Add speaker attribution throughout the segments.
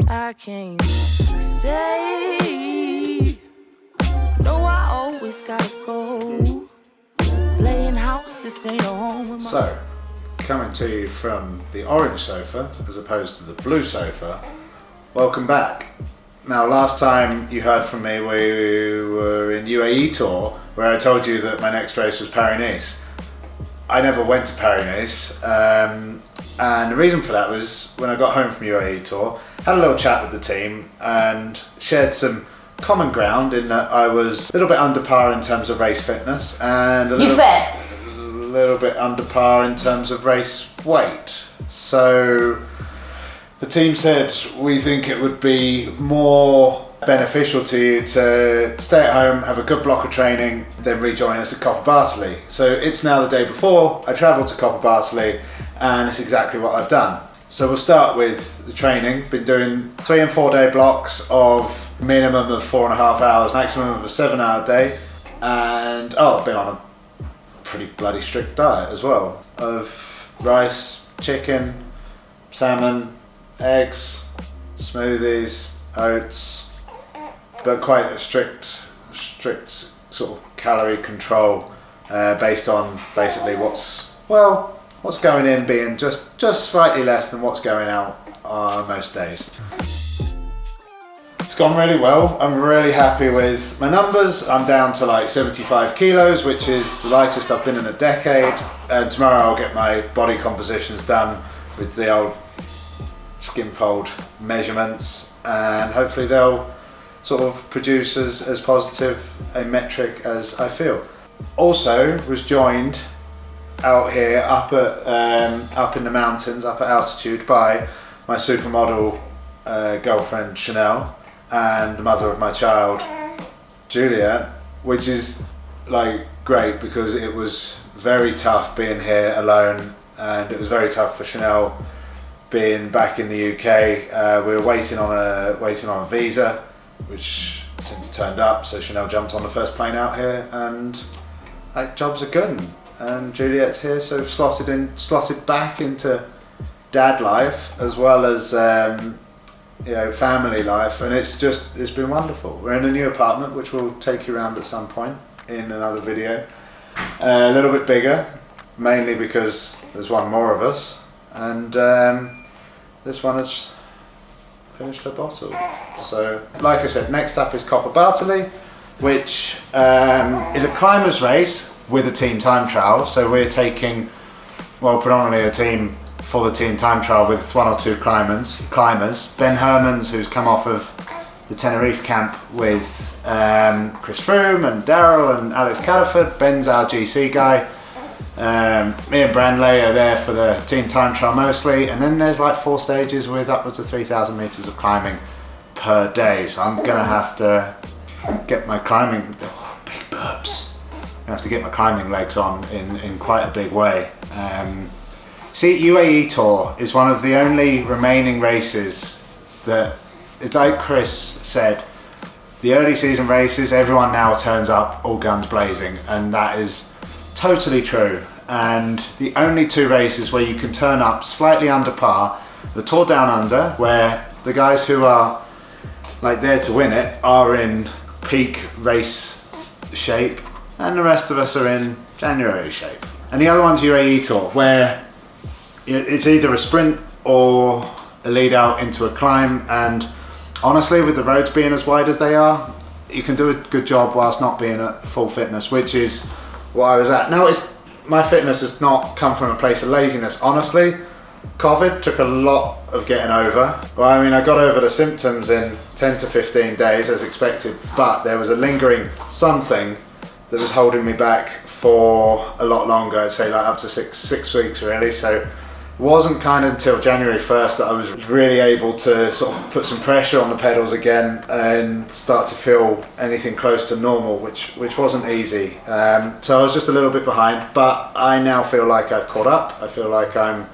Speaker 1: I can't stay. No, I always gotta go. Playing house, this ain't a home.
Speaker 2: So, coming to you from the orange sofa as opposed to the blue sofa, welcome back. Now, last time you heard from me, we were in UAE tour where I told you that my next race was Paris-Nice. I never went to Paris-Nice, and the reason for that was when I got home from UAE tour, had a little chat with the team and shared some common ground in that I was a little bit under par in terms of race fitness and a little bit under par in terms of race weight. So the team said we think it would be more beneficial to you to stay at home, have a good block of training, then rejoin us at Coppi Bartali. So it's now the day before I travel to Coppi Bartali, and it's exactly what I've done. So we'll start with the training. Been doing 3 and 4 day blocks of minimum of 4.5 hours, maximum of a 7-hour day, and I've been on a pretty bloody strict diet as well of rice, chicken, salmon, eggs, smoothies, oats, but quite a strict sort of calorie control based on basically what's going in being just slightly less than what's going out most days. It's gone really well. I'm really happy with my numbers. I'm down to like 75 kilos, which is the lightest I've been in a decade. And tomorrow I'll get my body compositions done with the old skin fold measurements, and hopefully they'll sort of produce as positive a metric as I feel. Also was joined out here up in the mountains, up at altitude, by my supermodel girlfriend Chanel and the mother of my child Juliet, which is like great because it was very tough being here alone, and it was very tough for Chanel being back in the UK. We were waiting on a visa, which since turned up, so Chanel jumped on the first plane out here, and like jobs are good, and Juliet's here, so slotted back into dad life as well as family life, and it's been wonderful. We're in a new apartment which we'll take you around at some point in another video, a little bit bigger, mainly because there's one more of us, and this one has finished her bottle. So, like I said, next up is Coppi Bartali, which is a climbers race with a team time trial. So we're taking, predominantly a team for the team time trial with 1 or 2 climbers. Ben Hermans, who's come off of the Tenerife camp with Chris Froome and Daryl and Alex Cataford. Ben's our GC guy. Me and Branley are there for the team time trial mostly, and then there's like 4 stages with upwards of 3,000 meters of climbing per day. So I'm gonna have to get my climbing big burps. I'm gonna have to get my climbing legs on in quite a big way. UAE Tour is one of the only remaining races that, it's like Chris said, the early season races, everyone now turns up all guns blazing, and that is totally true. And the only 2 races where you can turn up slightly under par, the Tour Down Under, where the guys who are like there to win it are in peak race shape, and the rest of us are in January shape. And the other one's UAE Tour, where it's either a sprint or a lead out into a climb, and honestly, with the roads being as wide as they are, you can do a good job whilst not being at full fitness, which is what I was at. Now, my fitness has not come from a place of laziness. Honestly, COVID took a lot of getting over. Well, I mean, I got over the symptoms in 10 to 15 days as expected, but there was a lingering something that was holding me back for a lot longer. I'd say like up to six weeks really. So it wasn't kind of until January 1st that I was really able to sort of put some pressure on the pedals again and start to feel anything close to normal, which wasn't easy. So I was just a little bit behind, but I now feel like I've caught up. I feel like I'm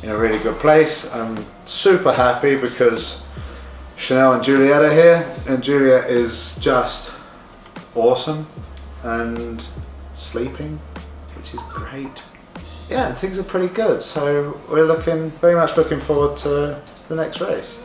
Speaker 2: in a really good place. I'm super happy because Chanel and Juliet are here, and Juliet is just awesome and sleeping, which is great. Yeah, things are pretty good, so we're very much looking forward to the next race.